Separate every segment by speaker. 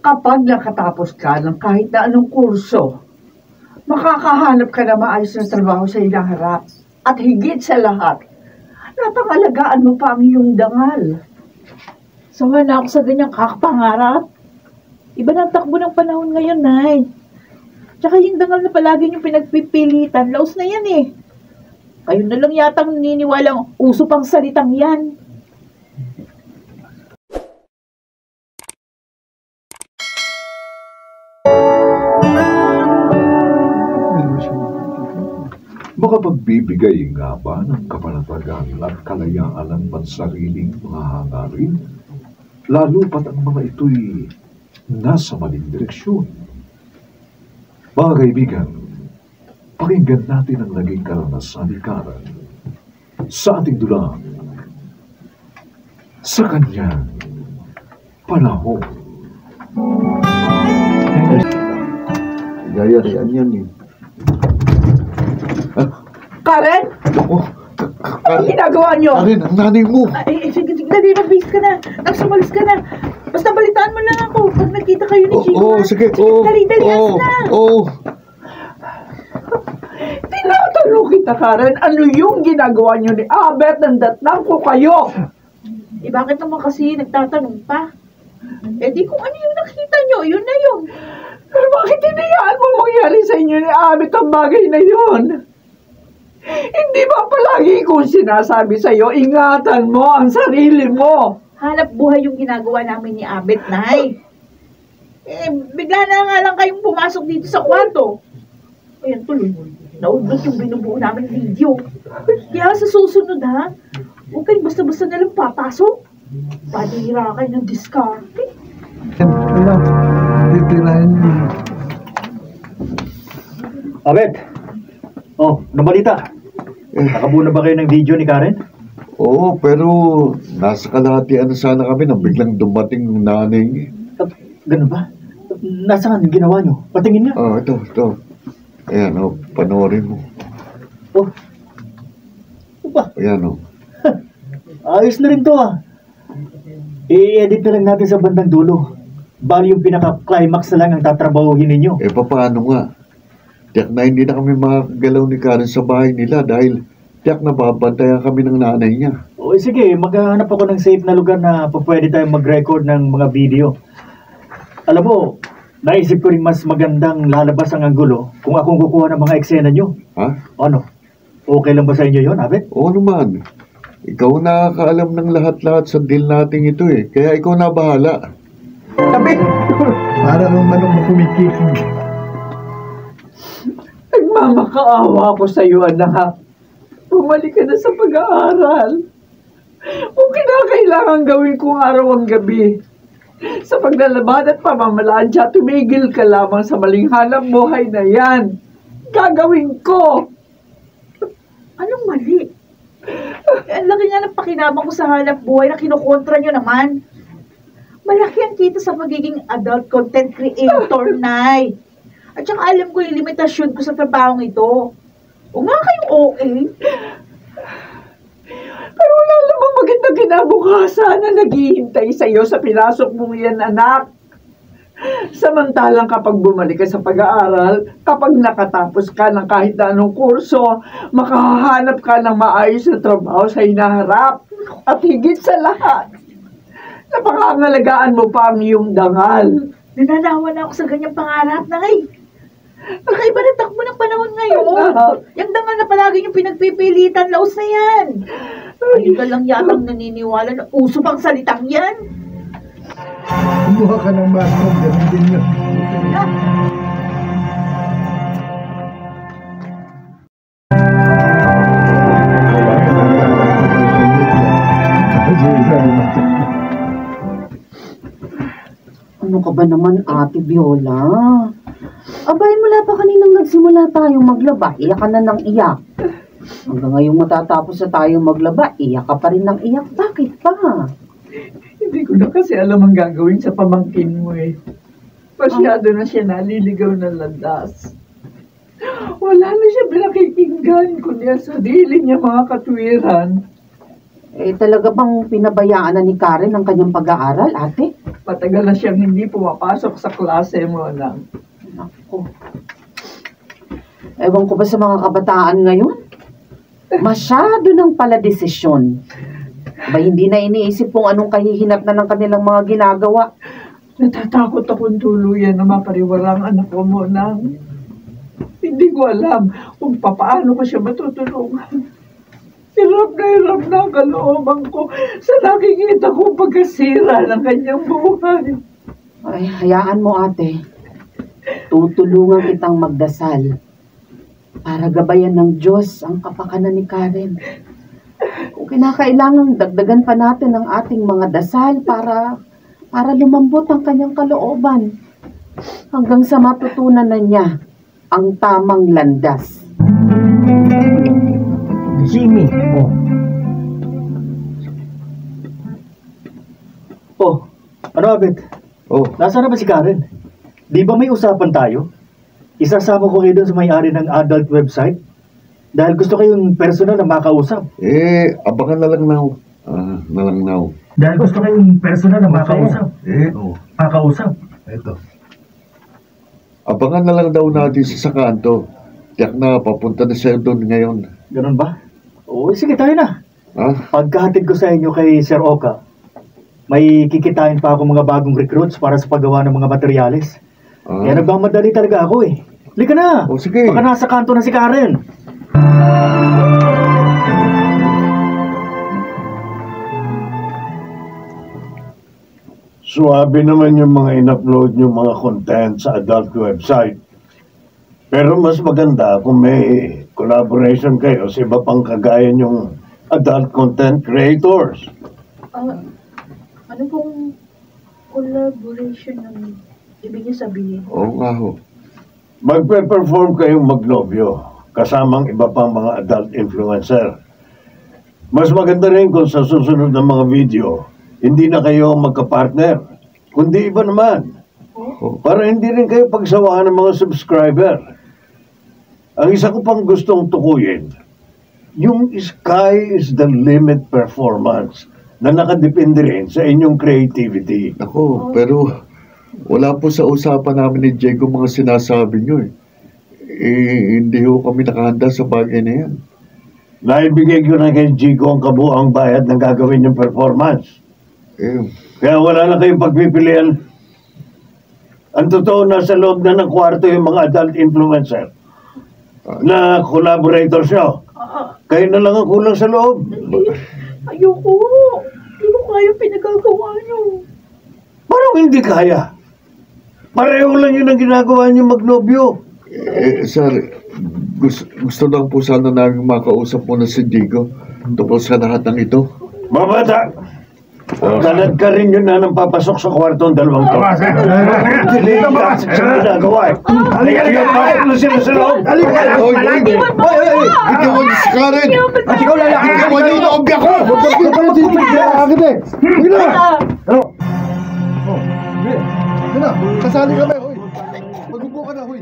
Speaker 1: Kapag nakatapos ka ng kahit na anong kurso, makakahanap ka na maayos na trabaho sa ilang harap. At higit sa lahat, napangalagaan mo pa ang iyong dangal.
Speaker 2: Sawa na ako sa ganyang kakapangarap. Iba na ang takbo ng panahon ngayon, Nay. Tsaka yung dangal na palagi niyong pinagpipilitan, laos na yan eh. Kayo na lang yatang naniniwalang uso pang salitang yan.
Speaker 3: Makapagbibigay nga ba ng kapanatagan at kalayaan ang pansariling mga hangarin? Lalo pat ang mga ito'y nasa maling direksyon. Mga kaibigan, pakinggan natin ang naging karanasan ni Karen sa ating dulang sa kanyang panahon.
Speaker 4: Gaya-gayaan yan eh.
Speaker 1: Karen?
Speaker 4: Ako,
Speaker 1: Ano ginagawa niyo?
Speaker 4: Karen, ang nanay mo.
Speaker 2: Sige, dali, mag-base ka na. Nagsumalis ka na. Basta balitaan mo lang ako pag nakita kayo ni Chico.
Speaker 4: Oo, sige. Oo,
Speaker 2: dali,
Speaker 4: oo,
Speaker 2: na.
Speaker 4: oo.
Speaker 1: Tinatanong kita, Karen, ano yung ginagawa niyo ni Abet? Nandatnang ko kayo.
Speaker 2: Bakit naman kasi nagtatanong pa? Di kung ano yung nakita nyo, yun na yun.
Speaker 1: Pero bakit hinayaan mo mangyari sa inyo ni Abet ang bagay na yun? Hindi ba palagi kong sinasabi sa'yo, ingatan mo ang sarili mo?
Speaker 2: Hanap buhay yung ginagawa namin ni Abet, Nay. Bigla na nga lang kayong pumasok dito sa kwarto. Ayan, tuloy. Naudlot yung binubuo namin video. Kaya sa susunod, ha? Huwag kayong basta-basta nalang papasok. Panira kayo ng diskarte.
Speaker 4: Wala, titirahin mo.
Speaker 5: Abet! Oh, nabalita. Nakabuo na ba kayo ng video ni Karen?
Speaker 4: Oo, pero nasa kalahatian na sana kami nang biglang dumating yung nanay niya.
Speaker 5: Ganun ba? Nasaan ang ginawa nyo? Patingin nga.
Speaker 4: Oh, ito. Ayan, panoorin mo.
Speaker 5: Oh. Ano ba?
Speaker 4: Ayan,
Speaker 5: Ayos na rin to ah. I-edit na lang natin sa bandang dulo. Bali yung pinaka-climax na lang ang tatrabahuhin ninyo.
Speaker 4: Paano nga? Tiyak na hindi na kami makagalaw ni Karen sa bahay nila dahil tiyak na babantayan kami ng nanay niya.
Speaker 5: O sige, maghahanap ako ng safe na lugar na pwede tayong mag-record ng mga video. Alam mo, naisip ko rin mas magandang lalabas ang anggulo kung akong kukuha ng mga eksena nyo.
Speaker 4: Ha?
Speaker 5: Ano? Okay lang ba sa inyo yun, Abet?
Speaker 4: Oo naman. Ikaw nakakaalam ng lahat-lahat sa deal nating ito eh. Kaya ikaw na bahala.
Speaker 1: Tabi!
Speaker 4: Para nung manong kumikikig.
Speaker 1: Nagmamakaawa ako sa iyo, anak. Bumalik ka na sa pag-aaral. Kung kinakailangan gawin kong araw ang gabi. Sa paglalabad at pamamalaan siya, tumigil ka lamang sa maling hanap buhay na yan. Gagawin ko.
Speaker 2: Anong mali? Ang laki nga ng pakinabang ko sa hanap buhay na kinukontra nyo naman. Malaki ang kita sa magiging adult content creator, Nay. At saka alam ko yung limitasyon ko sa trabahong ito. O nga kayong okay.
Speaker 1: Pero wala namang magandang kinabukasan na naghihintay sa iyo sa pinasok mong yan, anak. Samantalang kapag bumalik ka sa pag-aaral, kapag nakatapos ka ng kahit na anong kurso, makahanap ka ng maayos na trabaho sa hinaharap. At higit sa lahat, napakangalagaan mo pa ang iyong dangal.
Speaker 2: Nananawa na ako sa ganyang pangarap, Nay. Nakaiba na takbo ng panahon ngayon. Yung dangal na palagi yung pinagpipilitan, laos na yan. Hindi ka lang yatang naniniwala na uso pang salitang yan.
Speaker 4: Kumuha ka ng mask mo, gamitin niyo.
Speaker 6: Ano ka ba naman, Ate Viola? Abay, mula pa kaninang nagsimula tayong maglaba, iyak ka na ng iyak. Hanggang ngayong matatapos na tayong maglaba, iyak ka pa rin ng iyak. Bakit pa?
Speaker 1: Hindi ko na kasi alam ang gagawin sa pamangkin mo eh. Masyado na siya naliligaw ng landas. Wala na siya pinakikinggan kundi ang sarili niya mga katwiran.
Speaker 6: Talaga bang pinabayaan na ni Karen ang kanyang pag-aaral, ate?
Speaker 1: Matagal na siyang hindi pumapasok sa klase mo na.
Speaker 6: Naku. Ewan ko ba sa mga kabataan ngayon? Masyado nang pala desisyon. Ba hindi na iniisip kung anong kahihinat na ng kanilang mga ginagawa.
Speaker 1: Natatakot akong tuluyan na mapariwara ang anak ko mo na. Hindi ko alam kung paano ko siya matutulungan. Hirap na ang kalooban ko sa nakikita kong pagkasira ng kanyang buhay.
Speaker 6: Ay, hayaan mo, ate. Tutulungan kitang magdasal para gabayan ng Diyos ang kapakanan ni Karen. Kung kinakailangang dagdagan pa natin ang ating mga dasal para lumambot ang kanyang kalooban hanggang sa matutunan na niya ang tamang landas.
Speaker 5: Jimmy, ano Abet? Nasaan na ba si Karen? Di ba may usapan tayo? Isasama ko kayo doon sa may-ari ng adult website dahil gusto kayong personal na makausap.
Speaker 4: Abangan na lang now.
Speaker 5: Dahil gusto kayong personal na makausap. Makausap.
Speaker 3: Ito.
Speaker 4: Abangan na lang daw natin sa kanto. Tiyak na papunta na siya doon ngayon.
Speaker 5: Ganun ba? Oo, sige tayo na.
Speaker 4: Ha?
Speaker 5: Pagkahatid ko sa inyo kay Sir Oka, may kikitain pa ako mga bagong recruits para sa paggawa ng mga materyales. Kaya nagmamadali talaga ako eh. Halika na!
Speaker 4: Sige.
Speaker 5: Baka nasa kanto na si Karen.
Speaker 7: Suwabe naman yung mga in-upload yung mga content sa adult website. Pero mas maganda kung may collaboration kayo sa iba pang kagaya yung adult content creators.
Speaker 2: Ano pong collaboration ng ibig niyo sabihin?
Speaker 4: Oo nga ho.
Speaker 7: Magpe-perform kayong magnobyo kasamang iba pang mga adult influencer. Mas maganda rin kung sa susunod na mga video, hindi na kayo magka-partner, kundi iba naman. Para hindi rin kayo pagsawaan ng mga subscriber. Ang isa ko pang gustong tukuyin, yung sky is the limit performance na nakadepende rin sa inyong creativity.
Speaker 4: Ako, pero wala po sa usapan namin ni Diego mga sinasabi niyo eh. Hindi ho kami nakahanda sa bagay na yan.
Speaker 7: Naibigay ko na kay Jigo ang kabuang bayad ng gagawin yung performance. Kaya wala na kayong pagpipilian. Ang totoo, nasa loob na ng kwarto yung mga adult influencer na collaborators nyo. Kayo na lang ang kulang sa loob.
Speaker 2: Ayoko. Hindi ko kaya pinagagawa niyo.
Speaker 7: Parang hindi kaya. Pareho lang yun ang ginagawa niyo magnobyo.
Speaker 4: Sir, gusto lang po sana namin makausap muna si Diego tungkol sa lahat ng ito.
Speaker 7: Babata! Kalad ka rin yun na nang papasok sa kwarto ang dalawang to. Hindi ka makasik sa ginagawa eh. Halika niyo, bakit mo sila sa loob?
Speaker 4: Ikaw ang si Karen! Ikaw ang yung naobya ko! Kasali kami, hoy! Magupo ka na, hoy!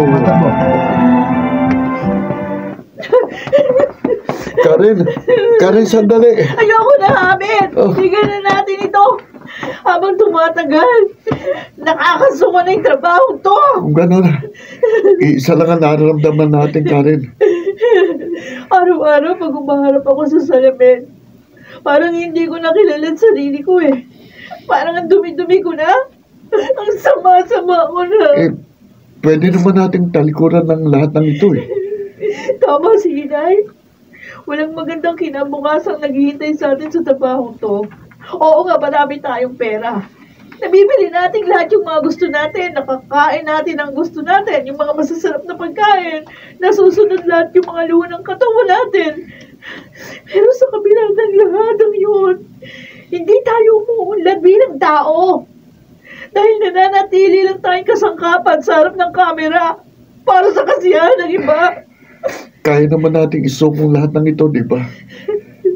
Speaker 4: Mata mo. Karen, sandali.
Speaker 2: Ayoko na, Hamid. Tignan na natin ito. Habang tumatagal, nakakasuko na yung trabaho to.
Speaker 4: Kung gano'n, isa lang ang nararamdaman natin, Karen.
Speaker 2: Araw-araw pag umaharap ako sa salamin, parang hindi ko nakilala ang sarili ko eh. Parang ang dumi-dumi ko na. Ang sama-sama ko na.
Speaker 4: Pwede naman nating talikuran ng lahat ng ito eh.
Speaker 2: Tama si Inay. Walang magandang kinabukasang naghihintay sa atin sa trabaho to. Oo nga, marami tayong pera. Nabibili natin lahat yung mga gusto natin. Nakakain natin ang gusto natin. Yung mga masasarap na pagkain. Nasusunod lahat yung mga luha ng katawan natin. Pero sa kabila ng lahat ng yun, hindi tayo umuunlad bilang tao. Dahil nananatili lang tayong kasangkapan sa harap ng kamera para sa kasiyahan ng iba.
Speaker 4: Kaya naman nating isukong lahat ng ito, di ba?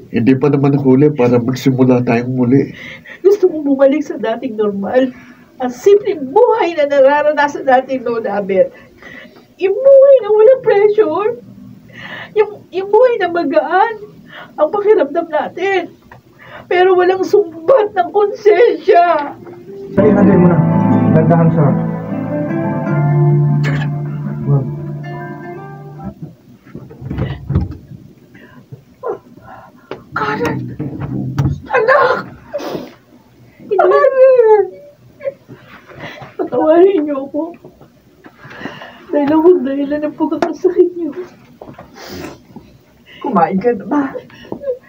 Speaker 4: Hindi pa naman huli para magsimula tayong muli.
Speaker 2: Gusto mong bumalik sa dating normal. Ang simpleng buhay na nararanasan natin noon, Abet. Yung buhay na walang pressure. Yung buhay na magaan ang pakiramdam natin. Pero walang sumbat ng konsensya.
Speaker 8: Sige, nandiyan mo na. Dandahan sa...
Speaker 1: Karen! Anak! Karen!
Speaker 2: Patawarin niyo ako. Dahil ako dahilan ng pagkakasakit niyo.
Speaker 1: Kumain ka na ba?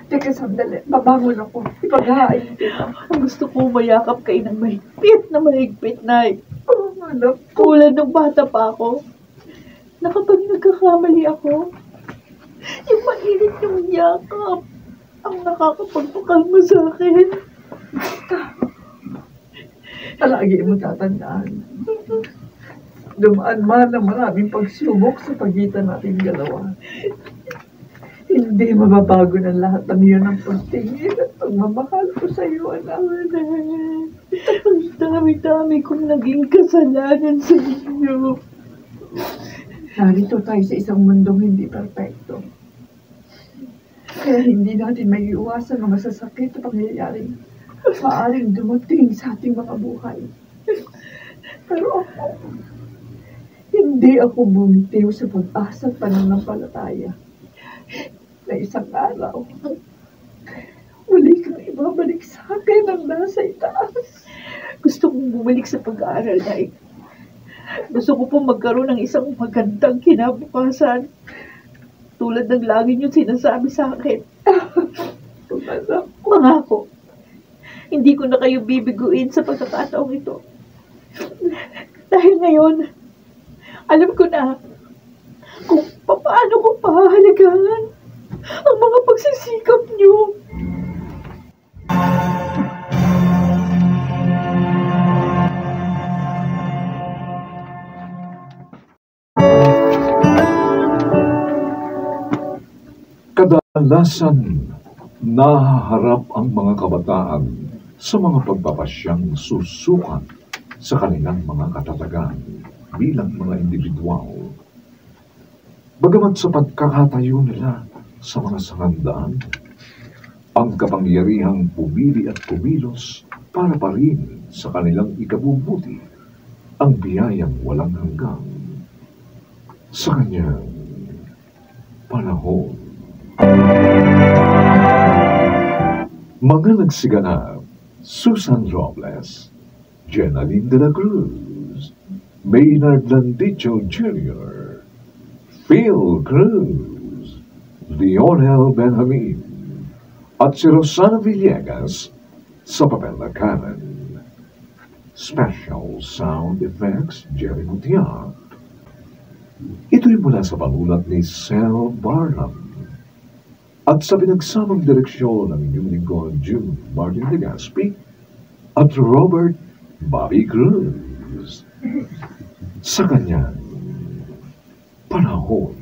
Speaker 1: Teka sandali, babangon ako. Ipaghahain kita.
Speaker 2: Ang gusto ko mayakap kayo ng mahigpit, Nay.
Speaker 1: Oh, anak.
Speaker 2: Tulad ng bata pa ako, na kapag nagkakamali ako, yung mainit yung yakap ang nakakapagpakalma sa akin.
Speaker 1: Palagi mo tatandaan. Dumaan man ang maraming pagsubok sa pagitan natin dalawa. Hindi mababago ng lahat ng iyon ng pagtingin at pagmamahal ko sa iyo, anak.
Speaker 2: Ang dami-dami kong naging kasalanan sa inyo.
Speaker 1: Narito tayo sa isang mundong hindi perpekto. Kaya hindi natin may iwasan ang masasakit na pangyayaring maaaring dumating sa ating mga buhay. Pero hindi ako bumitiw sa pag-asa at pananampalataya na isang araw, muli kang ibabalik sa akin ang nasa itaas.
Speaker 2: Gusto kong bumalik sa pag-aaral, Nay. Gusto ko pong magkaroon ng isang magandang kinabukasan. Tulad ng lagi niyo sinasabi sa akin. Mangako, hindi ko na kayo bibiguin sa pagkakataong ito. Dahil ngayon, alam ko na kung paano ko pahahalagaan ang mga pagsisikap niyo.
Speaker 3: Kadalasan, nahaharap ang mga kabataan sa mga pagpapasyang susukat sa kanilang mga katatagan bilang mga individual. Bagamat sa pagkakatayo nila sa mga sangandaan, ang kapangyarihang pumili at kumilos para pa rin sa kanilang ikabubuti ang biyayang walang hanggan sa kanyang panahon. Mga nagsiganap: Susan Robles, Jenaline de la Cruz, Maynard Landicho Jr., Phil Cruz, Lionel Benjamin, at si Rosana Villegas sa papel na Karen. Special Sound Effects, Jerry Mutiak. Ito'y mula sa panulat ni Sel Barnum at sa pinagsamang direksyon ng inyong lingkod June Martin Legaspi at Robert Bobby Cruz sa kanyang panahon.